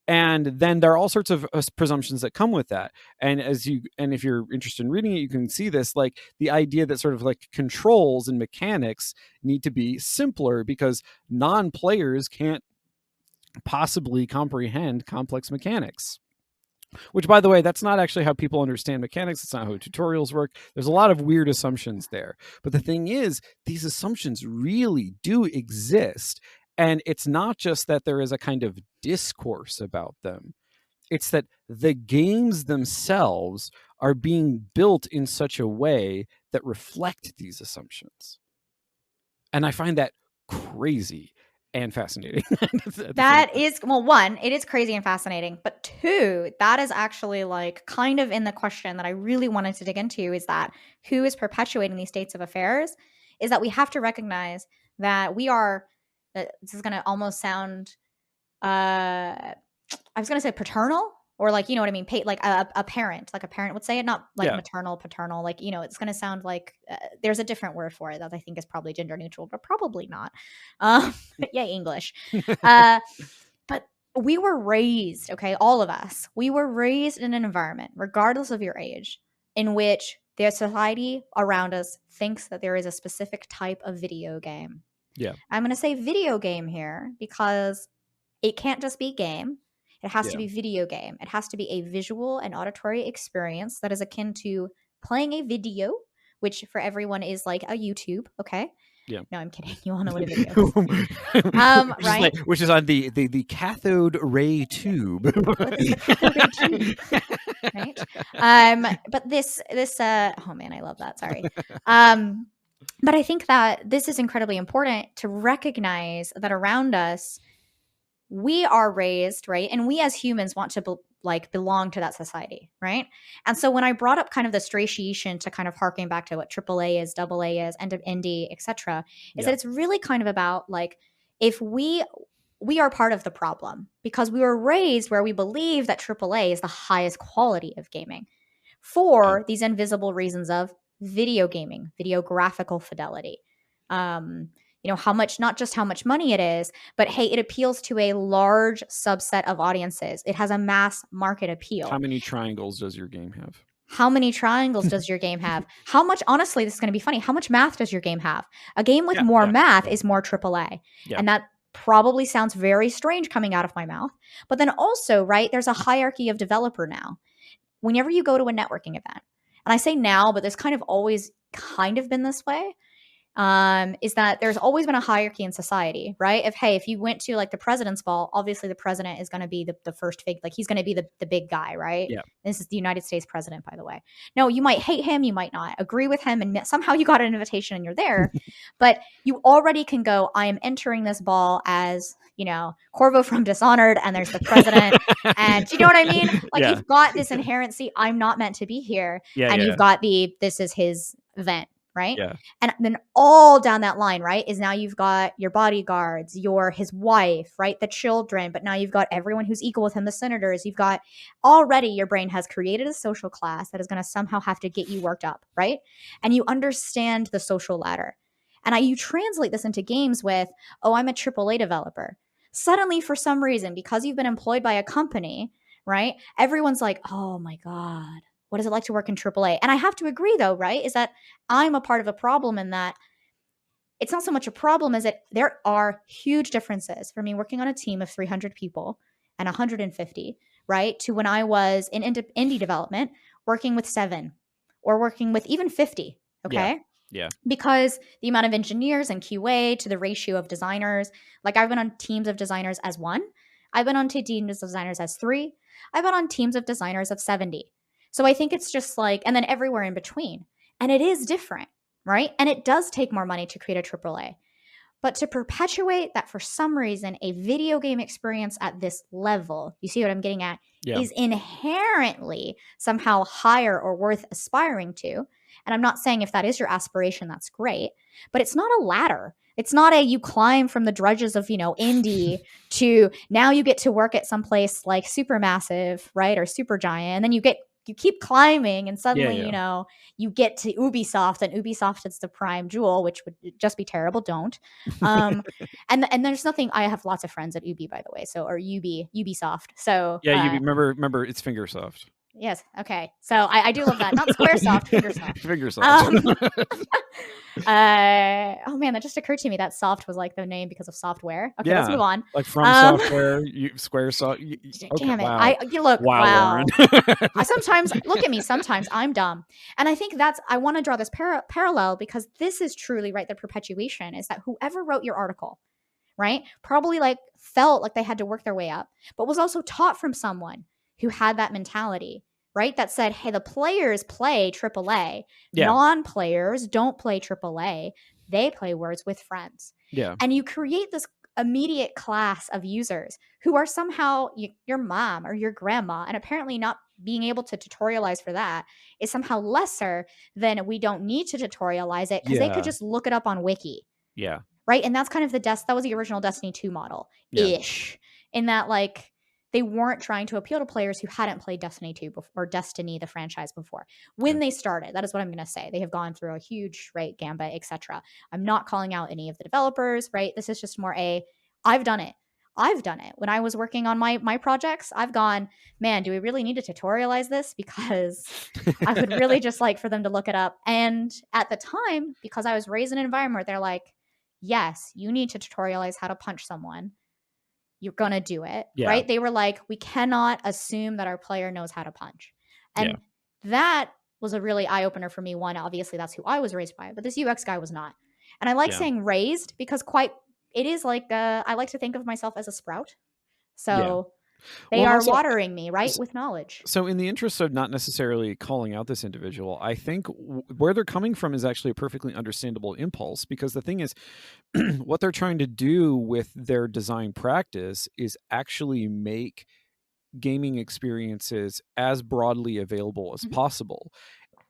And then there are all sorts of presumptions that come with that. And if you're interested in reading it, you can see this, like the idea that sort of like controls and mechanics need to be simpler, because non-players can't possibly comprehend complex mechanics. Which, by the way, that's not actually how people understand mechanics. It's not how tutorials work. There's a lot of weird assumptions there. But the thing is, these assumptions really do exist. And it's not just that there is a kind of discourse about them. It's that the games themselves are being built in such a way that reflect these assumptions. And I find that crazy and fascinating. That is, well, one, it is crazy and fascinating, but two, that is actually like kind of in the question that I really wanted to dig into, is that who is perpetuating these states of affairs, is that we have to recognize that we are, this is going to almost sound, I was going to say paternal, or like, you know what I mean? Like a parent would say it, not like maternal, paternal, like, you know, it's going to sound like there's a different word for it that I think is probably gender neutral, but probably not. Yay, English. But we were raised, okay, all of us, we were raised in an environment, regardless of your age, in which the society around us thinks that there is a specific type of video game. Yeah. I'm going to say video game here because it can't just be game. It has to be video game. It has to be a visual and auditory experience that is akin to playing a video, which for everyone is like a YouTube, okay? Yeah. No, I'm kidding. You all know what a video is. Right? Which is on the cathode ray tube. What is the cathode ray tube? Right? But this oh man, I love that. Sorry. But I think that this is incredibly important to recognize that around us, we are raised, right? And we as humans want to belong to that society, right? And so when I brought up kind of the stratiation to kind of harken back to what AAA is, AA is, end of indie, etc., is that it's really kind of about like, if we are part of the problem because we were raised where we believe that AAA is the highest quality of gaming for these invisible reasons of video gaming, video graphical fidelity. You know, how much, not just how much money it is, but hey, it appeals to a large subset of audiences. It has a mass market appeal. How many triangles does your game have? How many triangles does your game have? How much, honestly, this is going to be funny. How much math does your game have? A game with more math is more AAA. Yeah. And that probably sounds very strange coming out of my mouth. But then also, right, there's a hierarchy of developer now. Whenever you go to a networking event, and I say now, but there's kind of always kind of been this way, is that there's always been a hierarchy in society, right? If you went to like the president's ball, obviously the president is going to be the first figure, like he's going to be the big guy, right? Yeah. This is the United States president, by the way. No, you might hate him, you might not agree with him, and somehow you got an invitation and you're there, but you already can go, I am entering this ball as, you know, Corvo from Dishonored, and there's the president, and you know what I mean? Like you've got this inherency, I'm not meant to be here, and you've got this is his event. Right. Yeah. And then all down that line, right, is now you've got your bodyguards, his wife, right, the children, but now you've got everyone who's equal with him, the senators. You've got already, your brain has created a social class that is going to somehow have to get you worked up, right? And you understand the social ladder. And you translate this into games with, oh, I'm a AAA developer. Suddenly, for some reason, because you've been employed by a company, right, everyone's like, oh my God, what is it like to work in AAA? And I have to agree, though, right, is that I'm a part of a problem in that it's not so much a problem as that there are huge differences for me working on a team of 300 people and 150, right, to when I was in indie development working with 7 or working with even 50, okay? Yeah. Because the amount of engineers and QA to the ratio of designers, like I've been on teams of designers as 1. I've been on teams of designers as 3. I've been on teams of designers of 70. So I think it's just like, and then everywhere in between. And it is different, right? And it does take more money to create a AAA. But to perpetuate that for some reason, a video game experience at this level, you see what I'm getting at, is inherently somehow higher or worth aspiring to. And I'm not saying if that is your aspiration, that's great. But it's not a ladder. It's not you climb from the drudges of, indie to now you get to work at some place like Supermassive, right? Or Supergiant. And then you keep climbing and suddenly, you get to Ubisoft, and Ubisoft is the prime jewel, which would just be terrible. Don't. And there's nothing, I have lots of friends at Ubi, by the way. So, or Ubisoft. So yeah, remember it's Fingersoft. Yes. Okay. So I do love that. Not Squaresoft, Fingersoft. Fingersoft. Oh man, that just occurred to me that soft was like the name because of software. Okay, let's move on. Like from software, Squaresoft. Okay, damn it! Wow. Wow. I sometimes look at me. Sometimes I'm dumb, and I think I want to draw this parallel because this is truly right. The perpetuation is that whoever wrote your article, right, probably like felt like they had to work their way up, but was also taught from someone who had that mentality, right? That said, hey, the players play AAA. Yeah. Non-players don't play AAA. They play Words with Friends. Yeah. And you create this immediate class of users who are somehow your mom or your grandma, and apparently not being able to tutorialize for that is somehow lesser than we don't need to tutorialize it because they could just look it up on Wiki. Yeah. Right. And that's kind of that was the original Destiny 2 model ish, in that like they weren't trying to appeal to players who hadn't played Destiny 2 before, or Destiny, the franchise, before. When they started, that is what I'm going to say. They have gone through a huge, right, gambit, etc. I'm not calling out any of the developers, right? This is just more I've done it. I've done it. When I was working on my projects, I've gone, man, do we really need to tutorialize this? Because I would really just like for them to look it up. And at the time, because I was raised in an environment where they're like, yes, you need to tutorialize how to punch someone. You're going to do it, right? They were like, we cannot assume that our player knows how to punch. And that was a really eye-opener for me. One, obviously that's who I was raised by, but this UX guy was not. And I like saying raised because it is like, I like to think of myself as a sprout. So they are also watering me, right, with knowledge. So in the interest of not necessarily calling out this individual, I think where they're coming from is actually a perfectly understandable impulse, because the thing is, what they're trying to do with their design practice is actually make gaming experiences as broadly available as possible.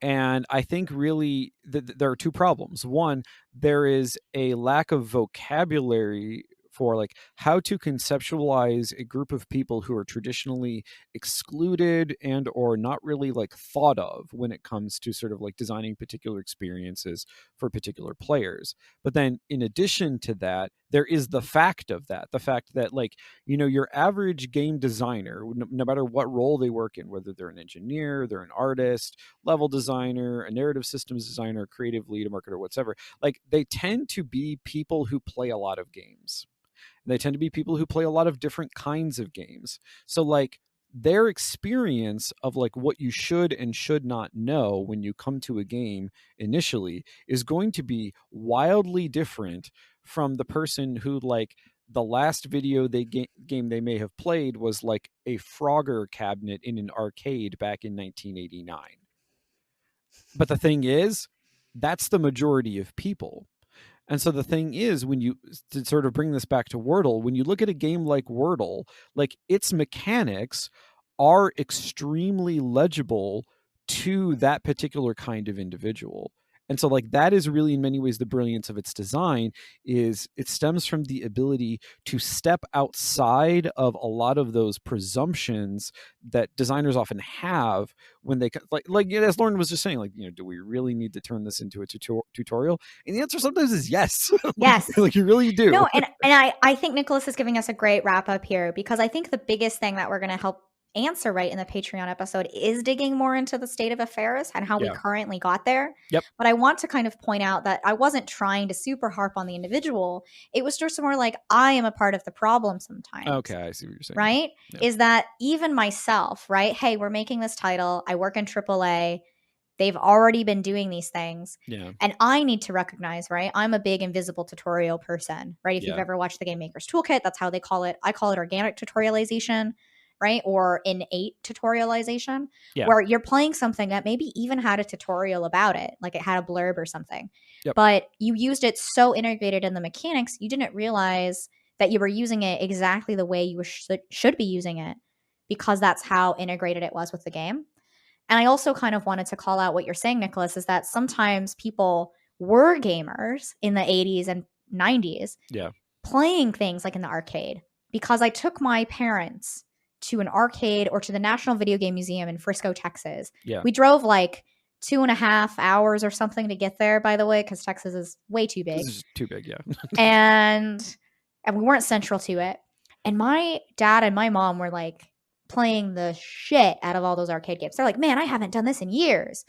And I think really there are two problems. One, there is a lack of vocabulary for like how to conceptualize a group of people who are traditionally excluded and or not really like thought of when it comes to sort of like designing particular experiences for particular players. But then in addition to that, there is the fact that like, you know, your average game designer, no matter what role they work in, whether they're an engineer, they're an artist, level designer, a narrative systems designer, creative lead, a marketer, whatever, like they tend to be people who play a lot of games. And they tend to be people who play a lot of different kinds of games. So like their experience of like what you should and should not know when you come to a game initially is going to be wildly different from the person who like the last video game they may have played was like a Frogger cabinet in an arcade back in 1989. But the thing is, that's the majority of people. And so the thing is, when you, to sort of bring this back to Wordle, when you look at a game like Wordle, like its mechanics are extremely legible to that particular kind of individual. And so like that is really in many ways the brilliance of its design, is it stems from the ability to step outside of a lot of those presumptions that designers often have when they like as Lauren was just saying, like, you know, do we really need to turn this into a tutorial? And the answer sometimes is yes. Yes. Like you really do. No, and I think Nicholas is giving us a great wrap up here, because I think the biggest thing that we're going to help answer right in the Patreon episode is digging more into the state of affairs and how we currently got there. Yep. But I want to kind of point out that I wasn't trying to super harp on the individual. It was just more like, I am a part of the problem sometimes. Okay, I see what you're saying. Right? Yeah. Is that even myself, right? Hey, we're making this title. I work in AAA. They've already been doing these things. Yeah. And I need to recognize, right? I'm a big invisible tutorial person, right? If you've ever watched the Game Maker's Toolkit, that's how they call it. I call it organic tutorialization, right? Or innate tutorialization, where you're playing something that maybe even had a tutorial about it, like it had a blurb or something. Yep. But you used it so integrated in the mechanics, you didn't realize that you were using it exactly the way you should be using it, because that's how integrated it was with the game. And I also kind of wanted to call out what you're saying, Nicholas, is that sometimes people were gamers in the 80s and 90s playing things like in the arcade, because I took my parents to an arcade or to the National Video Game Museum in Frisco, Texas. Yeah. We drove like 2.5 hours or something to get there, by the way, because Texas is way too big. This is too big, yeah. and we weren't central to it. And my dad and my mom were like playing the shit out of all those arcade games. They're like, man, I haven't done this in years.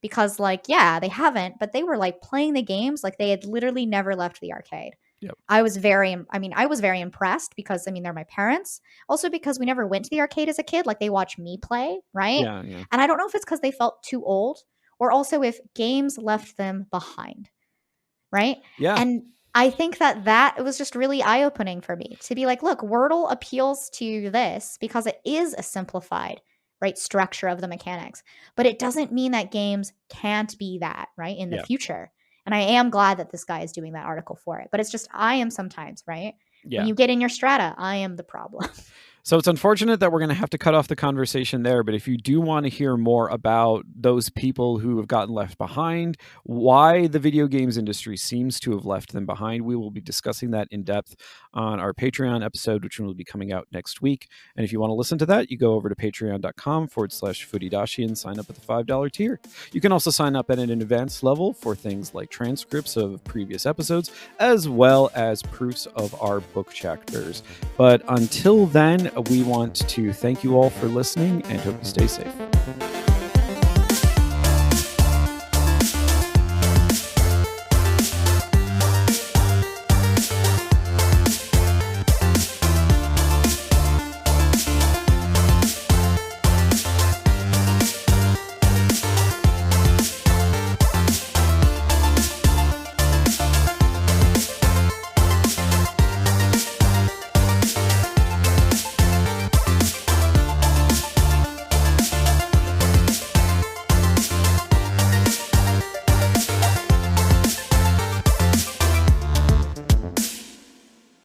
Because like, yeah, they haven't, but they were like playing the games like they had literally never left the arcade. Yep. I was very impressed, because, I mean, they're my parents. Also because we never went to the arcade as a kid. Like they watched me play, right? Yeah. And I don't know if it's because they felt too old, or also if games left them behind, right? Yeah. And I think that it was just really eye-opening for me to be like, look, Wordle appeals to this because it is a simplified, right, structure of the mechanics. But it doesn't mean that games can't be that, right, in the future. And I am glad that this guy is doing that article for it. But it's just, I am sometimes, right? Yeah. When you get in your strata, I am the problem. So it's unfortunate that we're going to have to cut off the conversation there, but if you do want to hear more about those people who have gotten left behind, why the video games industry seems to have left them behind, we will be discussing that in depth on our Patreon episode, which will be coming out next week. And if you want to listen to that, you go over to patreon.com/Fudidashi and sign up at the $5 tier. You can also sign up at an advanced level for things like transcripts of previous episodes, as well as proofs of our book chapters. But until then, we want to thank you all for listening and hope you stay safe.